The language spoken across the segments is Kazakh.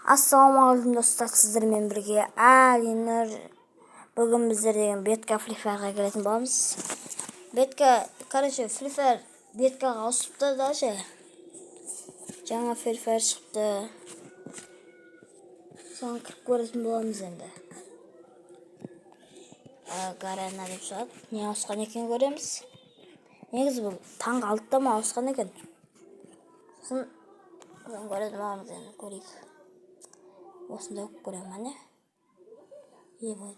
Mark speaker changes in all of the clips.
Speaker 1: Ассалаумағалейкум достар, сіздермен бірге Алинұр. Бүгін біздер деген бетка фрифайға келетін боламыз. Бетка, фрифай беткаға ауысыпты даже. Жаңа фрифай шықты. Соны кіріп көретін боламыз енді. Гарана деп шығады. Не ауысқан екен көреміз. Негізі бұл таңғы 6-та ма ауысқан екен. Сосын көретін боламыз енді, көрейік. Осында өп көрем, әне. Ебай.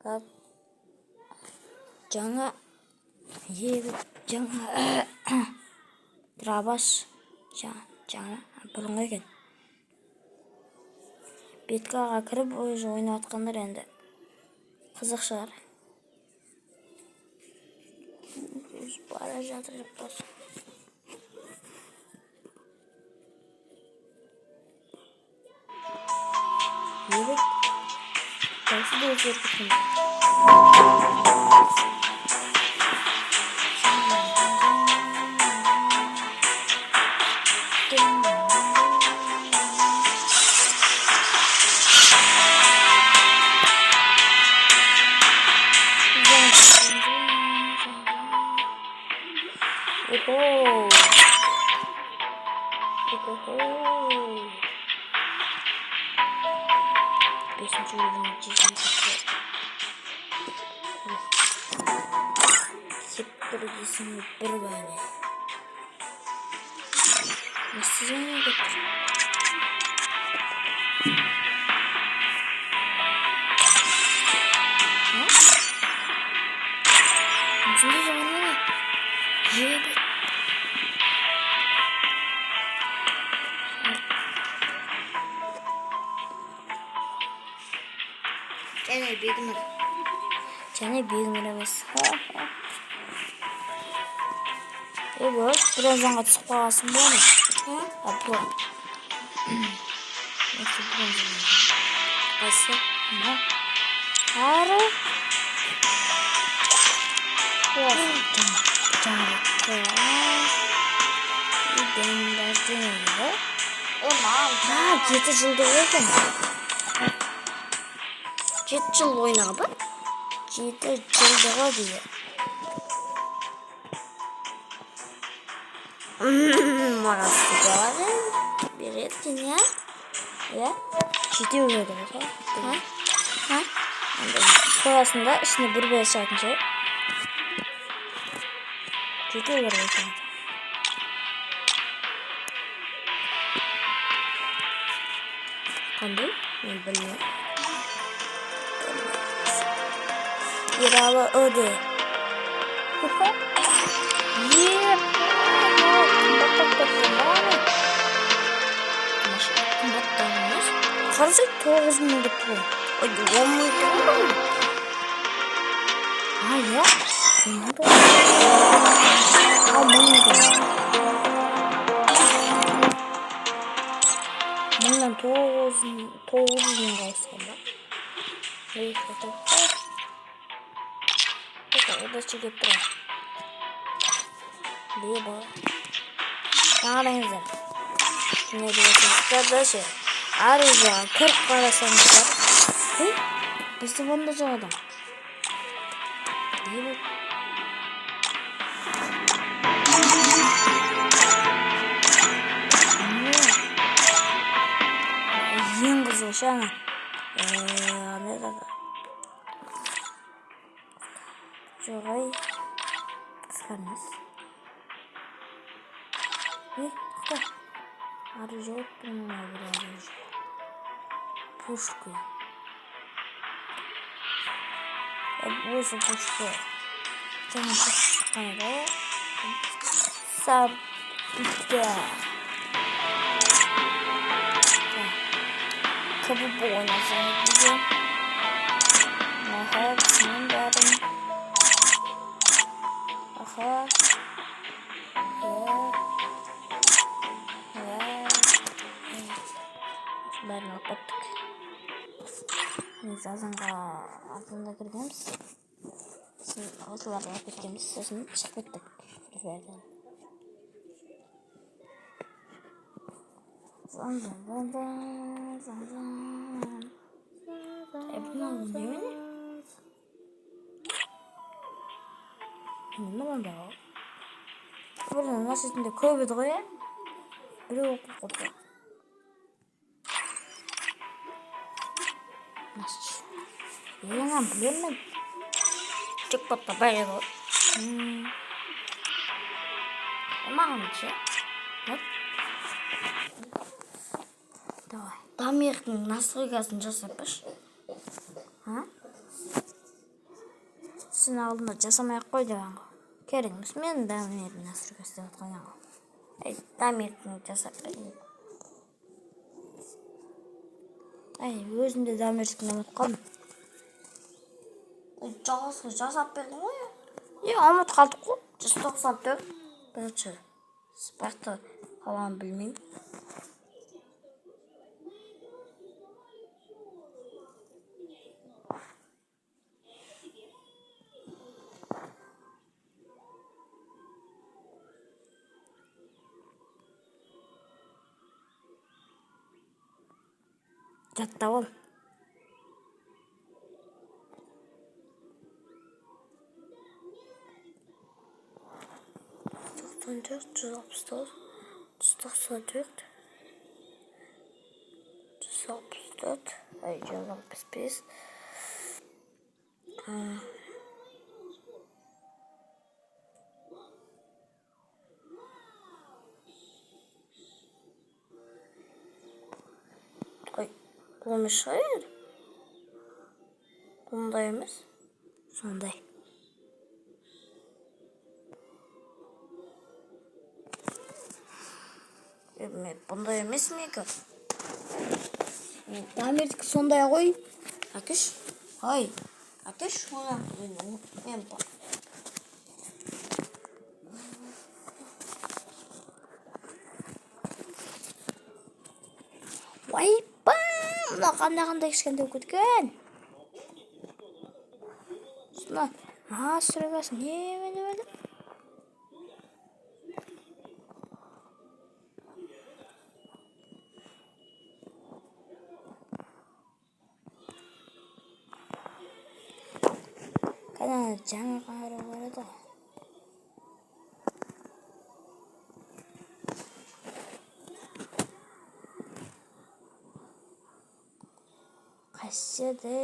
Speaker 1: Как жаңа трабаш жаңа бұрынғы екен. Беткаға кіріп өзі ойнап атқандар енді. Қызық шығар. Бара жатыр жақтар. Ебет. Дәлсі де өзгеріп кеткен. Beşinci ürünü çizmişti. Sektir cismi bir böyle. Nasıl yana getir? Nasıl yana? Yedi. Және бегімір емес. Бөз, бронзанға түсіп қаласын болмай. Бұл. Қайсы? Ары. Жеті жылды екен. 7 жыл ойнады. 7 жылдығы дейі. Марасы болады. Беретін, я? Я? 7 өледі болса. Қоласында ішіне бір бәл шығатын жай. 7 өледі болса. Қандай? Мен білмеймін. Iralı öde. Yep. Karısı 9 mu gitti? Ay 10 mu gitti? Hayır. Bundan 9 bin kalsın da. Hayır, orada çıkıp durur. Diye bu. Daha benzer. Ne diyorsun? Kardeşi. Ayrıca 40 parasanız var. Biz de bunu da çalalım. Diye bu. Yiyin kızı şu an. Ne dedi? Жоғай қысқармыз. Тоқта. Ары жоқ бұныңа бір ары жоқ. Пушка. Осы пушка. Жаңа пушка шыққанда. Сабитка. Кабы болмаса бізде. Аха, түсінен бәрін. Бәрін алып баттық. Негізі азанға артында кіргенбіз. Осыларды алып кеткенбіз. Сосын шығып кеттік. Zan zan zan zan zan zan. Bunlar ne mi? Ne lan da? Buradan nasıl şimdi koy bir doğaya? Biri okul kurdu. Nasıl? Yengen biliyor musun? Çok patla böyle bu. Tamam mı ki? Hop. Давай. Дамирдің настройкасын жасаппаш. Сен алдында жасамай-ақ қой деген ғой. Керек емес. Мен дамирдің настройкасы деп отқан ғой. Дамирдің жасап берейін. Өзімде дамирдің ұмытып қалдым. Жасап бердің ғой. Ұмытып қалдық қой. 194. Бірінші спарта қалғанын білмеймін. Жаттап ал. Olmuş hayır. Bundayız. Sonday. Bunda емес mi ki? Дамирдікі сондай ғой. Әкеш. Ай. Әкеш. Мен бар. Ойпа. Мына қандай кішкентай көткен. Сұна. Настройкасы не? жаңа қару бар еді ғой. Қайсыды.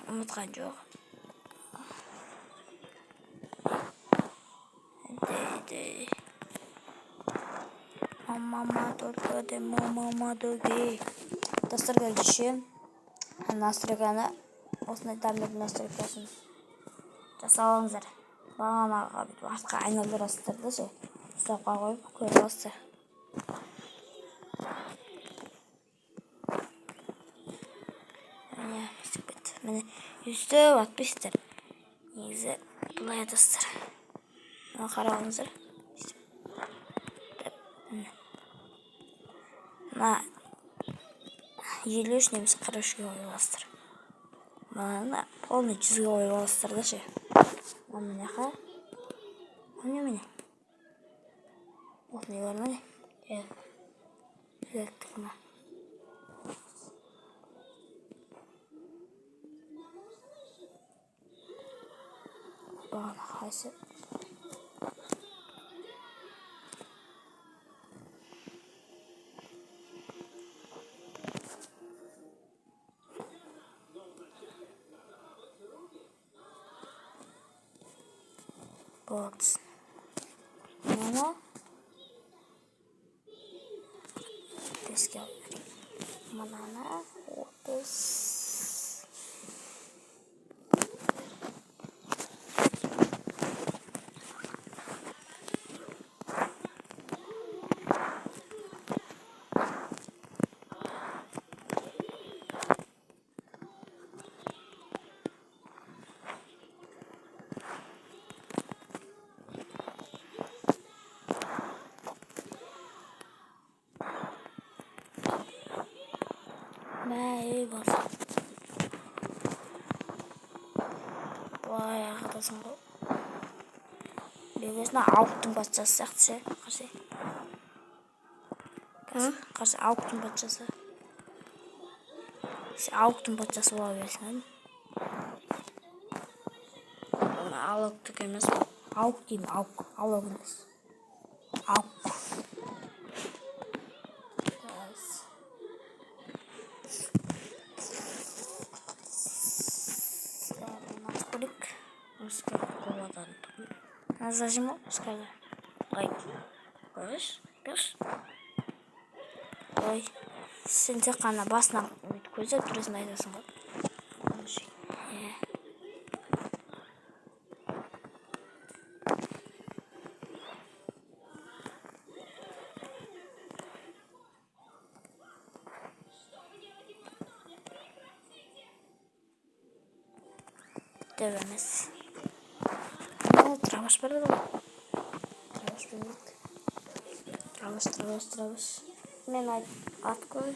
Speaker 1: Ұмытқан жоқ. Мама доге. Достарға кеше настройканы осындай дамирдің настройкасын жасап алыңыздар. Бағанаға артқа айналдырасыздар да ше. Ұстапқа қойып көріп аласыздар. Міне үстіп атпайсыздар. Негізі бұлай атасыздар. Мына қарап алыңыздар. Мына елу үш немесе 43-ге қойып аласыздар. Мына полный 100-ге қойып аласыздар да ше. Міне қа. Міне. Осындай бар міне. Түзеттік ма. Бағана қайсы. Box. Mana? Tezgah. Mana? Otis. Ой, ағадасың ғой. Бегесіне ауықтың батшасы сияқты ше. Қарсы ауықтың батшасы. Ауықтың батшасы бола бересің. Ауықтық емес. Ауық деймін, ауық. Ауық емес. Ауық. Зажиму, скажи. Ой. Көріш. Ой. Сен тек қана басынан көздеп тұрасың айтасың ғой. Деп емес. Трабаш барады ғой. Трабаш білмейді. Трабаш. Мен ат қой.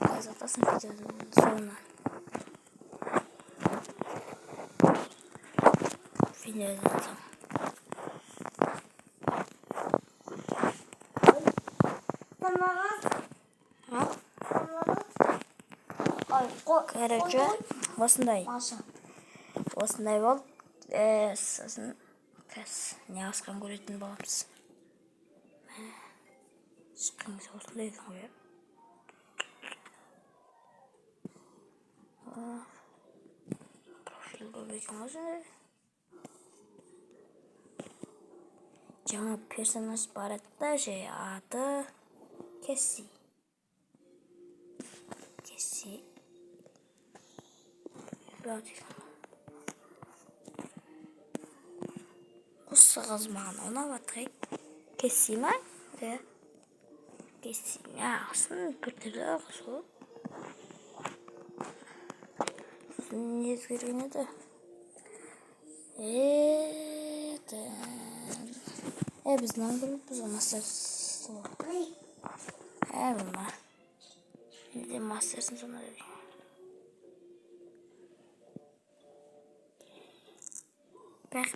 Speaker 1: Қазақтасын видеоның соңына. Видеодан соң. Короче, осындай болды. Сосын не асқан көретін боламыз. Шыққыңыз осындай екен ғой. Профиль көбейген осындай. Жаңа персонаж барады да же аты Кесси. Осы қыз маған ұнап жатыр. Кесси ма? Кесси. Ағасын біртүрлі қыз ғой. Не өзгерген еді? Біздің аңғылып біз мастер ғой. Бұлма. Неде мастерсің соны деді. Бәқ.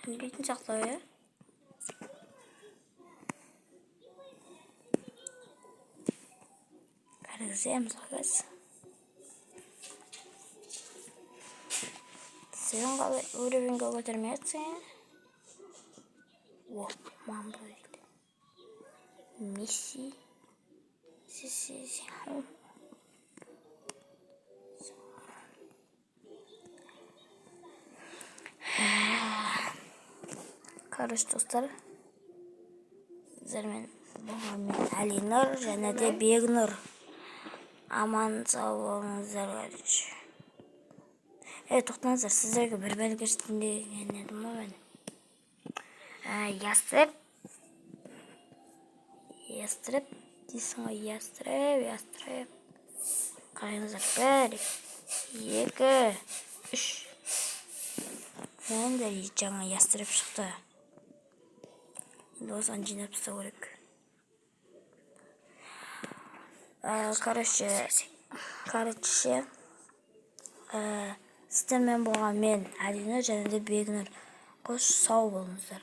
Speaker 1: Бейтін шақтау, е? Кәргіземіз қағыз. Сен қалай өревенге көтермейсің? Маған бұл дейді. Месси. Қарыш достар. Сіздермен болған мен Әлинұр және де Бегнұр. Аман сау болыңыздар. Тоқтаңыздар, сіздерге бір көрсетейін деген едім ғой мен. Ястреб дейсің ғой, ястреб. Қараңыздар, 1, 2, 3. Мен де жаңа ястреб шықты. Енді осыған жинап тастау керек. Короче, сіздермен болған мен Әлинұр және де Бегнұр. Қош сау болыңыздар.